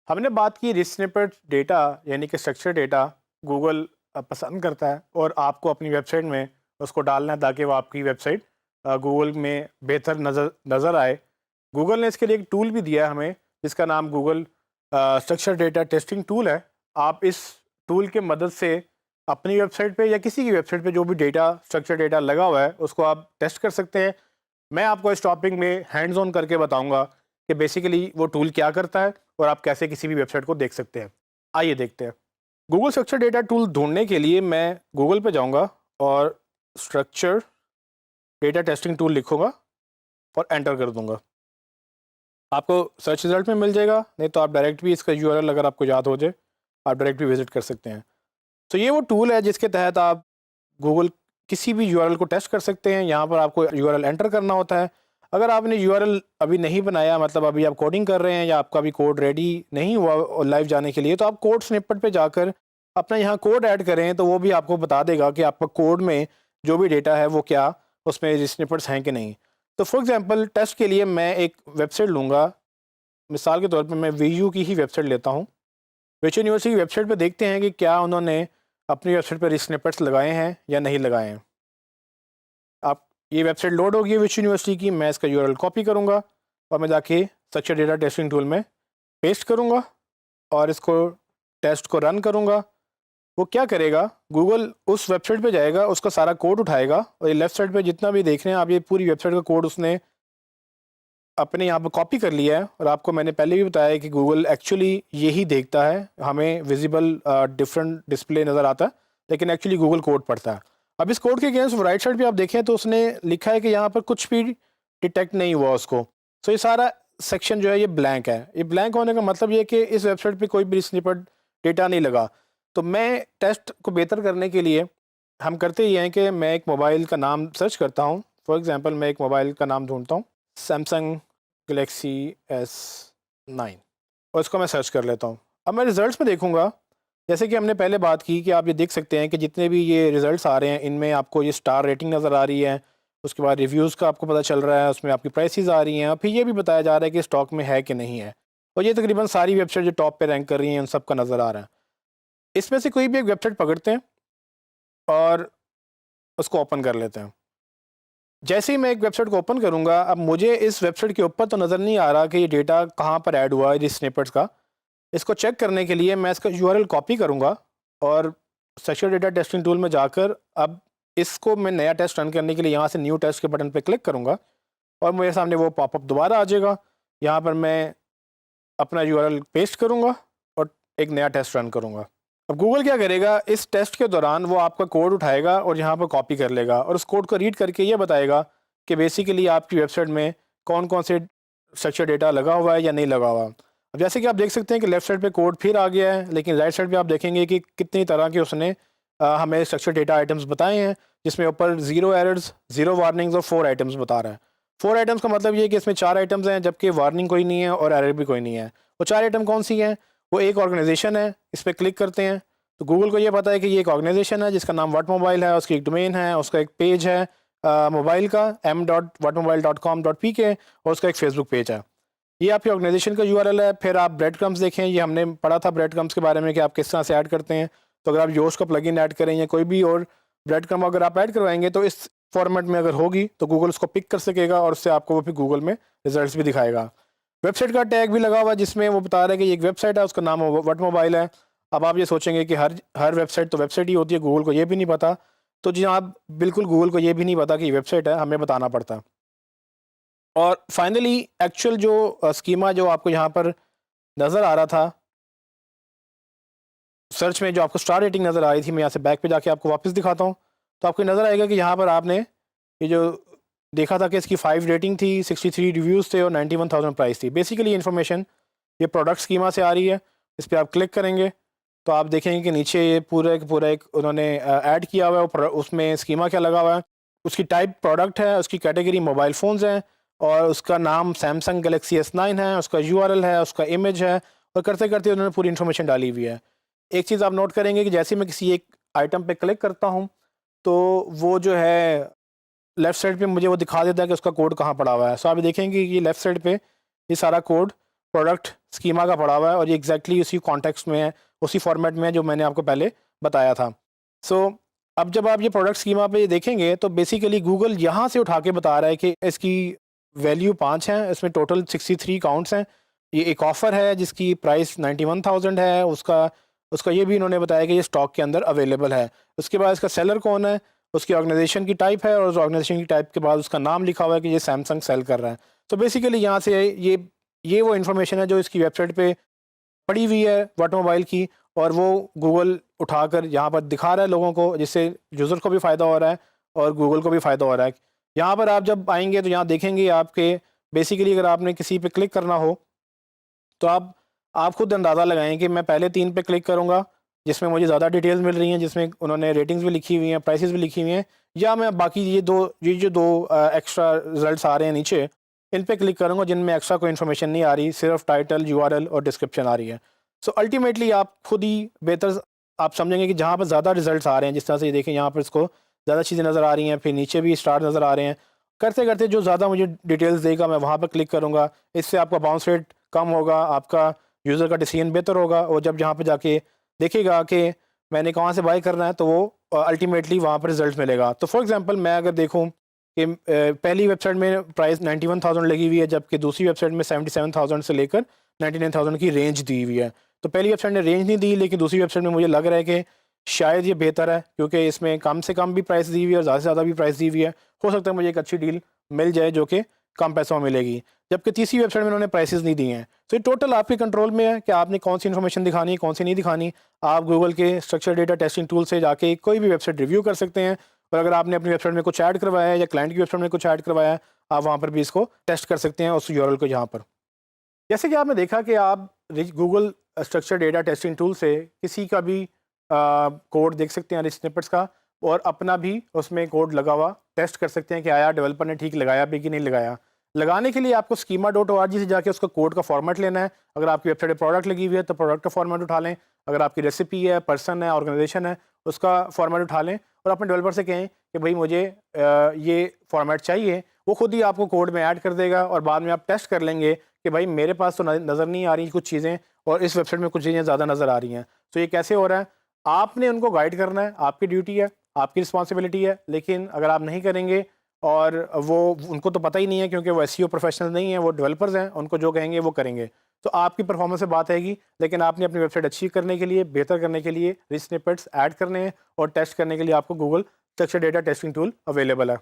हमने बात की रिच स्निपेट डेटा यानी कि स्ट्रक्चर डेटा गूगल पसंद करता है और आपको अपनी वेबसाइट में उसको डालना है ताकि वो आपकी वेबसाइट गूगल में बेहतर नज़र नज़र आए। गूगल ने इसके लिए एक टूल भी दिया है हमें जिसका नाम Google structure data testing tool है। आप इस टूल के मदद से अपनी वेबसाइट पे या किसी की वेबसाइट पे जो भी डेटा स्ट्रक्चर डेटा लगा हुआ है उसको आप टेस्ट कर सकते हैं। मैं आपको इस टॉपिक में हैंड्स ऑन करके बताऊंगा कि बेसिकली वो टूल क्या करता है और आप कैसे किसी भी वेबसाइट को देख सकते हैं। आइए देखते हैं। गूगल स्ट्रक्चर डेटा टूल ढूंढने के लिए मैं गूगल पे जाऊंगा और स्ट्रक्चर डेटा टेस्टिंग टूल लिखूंगा और एंटर कर दूंगा। आपको सर्च रिजल्ट में मिल जाएगा, नहीं तो आप डायरेक्ट भी इसका यूआरएल अगर आपको याद हो जाए आप डायरेक्ट भी विजिट कर सकते हैं। तो ये वो टूल है जिसके तहत आप गूगल किसी भी यूआरएल को टेस्ट कर सकते हैं। यहाँ पर आपको यूआरएल एंटर करना होता है। अगर आपने यूआरएल अभी नहीं बनाया, मतलब अभी आप कोडिंग कर रहे हैं या आपका भी कोड रेडी नहीं हुआ लाइव जाने के लिए, तो आप कोड स्निपेट पे जाकर अपना यहाँ कोड ऐड करें तो वो भी आपको बता देगा कि आपका कोड में जो भी डेटा है वो क्या उसमें स्निपेट्स हैं कि नहीं। तो फॉर एग्जांपल टेस्ट के लिए मैं एक वेबसाइट लूँगा। मिसाल के तौर पे मैं वीयू की ही वेबसाइट लेता हूँ। विच यूनिवर्सिटी की वेबसाइट पे देखते हैं कि क्या उन्होंने अपनी वेबसाइट पर स्निपेट्स लगाए हैं या नहीं लगाए हैं। आप ये वेबसाइट लोड होगी विच यूनिवर्सिटी की, मैं इसका यूआरएल कॉपी करूँगा और मैं जाके स्ट्रक्चर डेटा टेस्टिंग टूल में पेस्ट करूँगा और इसको टेस्ट को रन करूँगा। वो क्या करेगा, गूगल उस वेबसाइट पे जाएगा, उसका सारा कोड उठाएगा और ये लेफ्ट साइड पे जितना भी देख रहे हैं आप, ये पूरी वेबसाइट का कोड उसने अपने यहाँ पर कॉपी कर लिया है। और आपको मैंने पहले भी बताया कि गूगल एक्चुअली यही देखता है, हमें विजिबल डिफरेंट डिस्प्ले नज़र आता है लेकिन एक्चुअली गूगल कोड पढ़ता है। अब इस कोड के अगेंस्ट राइट साइड पे आप देखें तो उसने लिखा है कि यहाँ पर कुछ भी डिटेक्ट नहीं हुआ उसको। तो ये सारा सेक्शन जो है ये ब्लैंक है। ये ब्लैंक होने का मतलब ये है कि इस वेबसाइट पे कोई भी स्निपेट डेटा नहीं लगा। तो मैं टेस्ट को बेहतर करने के लिए हम करते ये हैं कि मैं एक मोबाइल का नाम सर्च करता हूँ। फॉर एग्जांपल मैं एक मोबाइल का नाम ढूंढता हूँ, सैमसंग गलेक्सी S9, और इसको मैं सर्च कर लेता हूँ। अब मैं रिज़ल्ट्स में देखूँगा, जैसे कि हमने पहले बात की कि आप ये देख सकते हैं कि जितने भी ये रिज़ल्ट्स आ रहे हैं इनमें आपको ये स्टार रेटिंग नज़र आ रही है, उसके बाद रिव्यूज़ का आपको पता चल रहा है, उसमें आपकी प्राइसेस आ रही हैं और फिर ये भी बताया जा रहा है कि स्टॉक में है कि नहीं है। और ये तकरीबन सारी वेबसाइट जो टॉप पे रैंक कर रही हैं उन सब का नज़र आ रहा है। इसमें से कोई भी एक वेबसाइट पकड़ते हैं और उसको ओपन कर लेते हैं। जैसे ही मैं एक वेबसाइट को ओपन करूँगा, अब मुझे इस वेबसाइट के ऊपर तो नज़र नहीं आ रहा कि ये डेटा कहाँ पर ऐड हुआ है इस स्निपेट्स का। इसको चेक करने के लिए मैं इसका यूआरएल कॉपी करूँगा और स्ट्रक्चर डेटा टेस्टिंग टूल में जाकर अब इसको मैं नया टेस्ट रन करने के लिए यहाँ से न्यू टेस्ट के बटन पे क्लिक करूँगा और मेरे सामने वो पॉपअप दोबारा आ जाएगा। यहाँ पर मैं अपना यूआरएल पेस्ट करूँगा और एक नया टेस्ट रन करूँगा। अब गूगल क्या करेगा, इस टेस्ट के दौरान वो आपका कोड उठाएगा और यहाँ पर कॉपी कर लेगा और उस कोड को रीड करके ये बताएगा कि बेसिकली आपकी वेबसाइट में कौन कौन से स्ट्रक्चर डेटा लगा हुआ है या नहीं लगा हुआ। अब जैसे कि आप देख सकते हैं कि लेफ्ट साइड पे कोड फिर आ गया है, लेकिन राइट साइड पे आप देखेंगे कि कितनी तरह के उसने हमें स्ट्रक्चर डेटा आइटम्स बताए हैं, जिसमें ऊपर 0 एरर्स, 0 वार्निंग्स और 4 आइटम्स बता रहा है। 4 आइटम्स का मतलब ये है कि इसमें 4 आइटम्स हैं जबकि वार्निंग कोई नहीं है और एरर भी कोई नहीं है। वो 4 आइटम कौन सी हैं? वो एक ऑर्गेनाइजेशन है, इस पर क्लिक करते हैं तो गूगल को ये पता है कि ये एक ऑर्गेनाइजेशन है जिसका नाम वट मोबाइल है, उसकी एक डोमेन है, उसका एक पेज है मोबाइल का m.whatmobile.com.pk और उसका एक फेसबुक पेज है। ये आपकी ऑर्गेनाइजेशन का यूआरएल है। फिर आप ब्रेड क्रम्स देखें, ये हमने पढ़ा था ब्रेड क्रम्स के बारे में कि आप किस तरह से ऐड करते हैं। तो अगर आप योश का प्लगइन ऐड करें या कोई भी और ब्रेड क्रम अगर आप ऐड करवाएंगे तो इस फॉर्मेट में अगर होगी तो गूगल उसको पिक कर सकेगा और उससे आपको वो फिर गूगल में रिजल्ट्स भी दिखाएगा। वेबसाइट का टैग भी लगा हुआ है जिसमें वो बता रहा है कि ये एक वेबसाइट है, उसका नाम वट मोबाइल है। अब आप ये सोचेंगे कि हर वेबसाइट तो वेबसाइट ही होती है, गूगल को ये भी नहीं पता। तो जी हाँ, बिल्कुल गूगल को ये भी नहीं पता कि ये वेबसाइट है, हमें बताना पड़ता है। और फाइनली एक्चुअल जो स्कीमा जो आपको यहाँ पर नज़र आ रहा था सर्च में, जो आपको स्टार रेटिंग नज़र आ रही थी, मैं यहाँ से बैक पे जाके आपको वापस दिखाता हूँ तो आपको नज़र आएगा कि यहाँ पर आपने ये जो देखा था कि इसकी 5 रेटिंग थी, 63 रिव्यूज़ थे और 91,000 प्राइस थी। बेसिकली इन्फॉर्मेशन ये प्रोडक्ट स्कीमा से आ रही है। इस पर आप क्लिक करेंगे तो आप देखेंगे कि नीचे ये पूरा एक उन्होंने ऐड किया हुआ है। उसमें स्कीमा क्या लगा हुआ है, उसकी टाइप प्रोडक्ट है, उसकी कैटेगरी मोबाइल फ़ोन्स हैं और उसका नाम सैमसंग गलेक्सी S9 है, उसका यूआरएल है, उसका इमेज है और करते करते उन्होंने पूरी इन्फॉर्मेशन डाली हुई है। एक चीज़ आप नोट करेंगे कि जैसे मैं किसी एक आइटम पे क्लिक करता हूँ तो वो जो है लेफ़्ट साइड पे मुझे वो दिखा देता है कि उसका कोड कहाँ पड़ा हुआ है। सो आप देखेंगे कि लेफ़्ट साइड पे ये सारा कोड प्रोडक्ट स्कीमा का पड़ा हुआ है और ये एग्जैक्टली उसी कॉन्टेक्स्ट में है, उसी फॉर्मेट में है जो मैंने आपको पहले बताया था। सो अब जब आप ये प्रोडक्ट स्कीमा पे देखेंगे तो बेसिकली गूगल यहाँ से उठा के बता रहा है कि इसकी वैल्यू 5 है, इसमें टोटल 63 काउंट्स हैं। ये एक ऑफ़र है जिसकी प्राइस 91,000 है, उसका उसका ये भी इन्होंने बताया कि ये स्टॉक के अंदर अवेलेबल है। उसके बाद इसका सेलर कौन है, उसकी ऑर्गेनाइजेशन की टाइप है और उस ऑर्गेनाइजेशन की टाइप के बाद उसका नाम लिखा हुआ है कि ये सैमसंग सेल कर रहा है। तो बेसिकली यहाँ से ये वो इन्फॉर्मेशन है जो इसकी वेबसाइट पे पड़ी हुई है वाट मोबाइल की, और वो गूगल उठाकर यहाँ पर दिखा रहा है लोगों को, जिससे यूज़र को भी फ़ायदा हो रहा है और गूगल को भी फ़ायदा हो रहा है। यहाँ पर आप जब आएंगे तो यहाँ देखेंगे आपके बेसिकली अगर आपने किसी पे क्लिक करना हो तो आप खुद अंदाज़ा लगाएं कि मैं पहले 3 पे क्लिक करूँगा जिसमें मुझे ज़्यादा डिटेल्स मिल रही हैं, जिसमें उन्होंने रेटिंग्स भी लिखी हुई हैं, प्राइसेस भी लिखी हुई हैं, या मैं बाकी ये जो दो एक्स्ट्रा रिजल्ट्स आ रहे हैं नीचे, इन पे क्लिक करूँगा जिनमें एक्स्ट्रा कोई इन्फॉर्मेशन नहीं आ रही, सिर्फ टाइटल, यूआरएल और डिस्क्रिप्शन आ रही है। सो अल्टीमेटली आप खुद ही बेहतर आप समझेंगे कि जहाँ पर ज़्यादा रिजल्ट्स आ रहे हैं, जिस तरह से ये देखें यहाँ पर इसको ज़्यादा चीज़ें नज़र आ रही हैं, फिर नीचे भी स्टार नज़र आ रहे हैं, करते करते जो ज़्यादा मुझे डिटेल्स देगा मैं वहाँ पर क्लिक करूँगा। इससे आपका बाउंस रेट कम होगा, आपका यूज़र का डिसीजन बेहतर होगा, और जब जहाँ पे जाके देखेगा कि मैंने कहाँ से बाय करना है तो वो अल्टीमेटली वहाँ पर रिजल्ट मिलेगा। तो फॉर एग्जांपल मैं अगर देखूँ कि पहली वेबसाइट में प्राइस 91,000 लगी हुई है, जबकि दूसरी वेबसाइट में 77,000 से लेकर 99,000 की रेंज दी हुई है। तो पहली वेबसाइट ने रेंज नहीं दी, लेकिन दूसरी वेबसाइट में मुझे लग रहा है कि शायद ये बेहतर है, क्योंकि इसमें कम से कम भी प्राइस दी हुई है और ज़्यादा से ज़्यादा भी प्राइस दी हुई है। हो सकता है मुझे एक अच्छी डील मिल जाए जो कि कम पैसों में मिलेगी, जबकि तीसरी वेबसाइट में उन्होंने प्राइसेस नहीं दिए हैं। तो ये टोटल आपके कंट्रोल में है कि आपने कौन सी इन्फॉर्मेशन दिखानी है, कौन सी नहीं दिखानी। आप गूगल के स्ट्रक्चर डेटा टेस्टिंग टूल से जाके कोई भी वेबसाइट रिव्यू कर सकते हैं, और अगर आपने अपनी वेबसाइट में कुछ ऐड करवाया है या क्लाइंट की वेबसाइट में कुछ ऐड करवाया है, आप वहाँ पर भी इसको टेस्ट कर सकते हैं उस यूआरएल को। यहाँ पर जैसे कि आपने देखा कि आप Google structure data testing tool से किसी का भी कोड देख सकते हैं रिच स्निपेट्स का, और अपना भी उसमें कोड लगा हुआ टेस्ट कर सकते हैं कि आया डेवलपर ने ठीक लगाया भी कि नहीं लगाया। लगाने के लिए आपको schema.org से जाके उसका कोड का फॉर्मेट लेना है। अगर आपकी वेबसाइट पे प्रोडक्ट लगी हुई है तो प्रोडक्ट का फॉर्मेट उठा लें, अगर आपकी रेसिपी है, पर्सन है, ऑर्गेनाइजेशन है, उसका फॉर्मेट उठा लें और अपने डेवलपर से कहें कि भाई मुझे ये फॉर्मेट चाहिए। वो खुद ही आपको कोड में ऐड कर देगा और बाद में आप टेस्ट कर लेंगे कि भाई मेरे पास तो नज़र नहीं आ रही कुछ चीज़ें और इस वेबसाइट में कुछ चीज़ें ज़्यादा नज़र आ रही हैं। तो ये कैसे हो रहा है? आपने उनको गाइड करना है, आपकी ड्यूटी है, आपकी रिस्पॉन्सिबिलिटी है। लेकिन अगर आप नहीं करेंगे और वो उनको तो पता ही नहीं है, क्योंकि वो एसईओ प्रोफेशनल नहीं है, वो डेवलपर्स हैं, उनको जो कहेंगे वो करेंगे, तो आपकी परफॉर्मेंस से बात आएगी। लेकिन आपने अपनी वेबसाइट अच्छी करने के लिए, बेहतर करने के लिए रिच स्निपेट्स ऐड करने हैं और टेस्ट करने के लिए आपको Google structure data testing tool available है।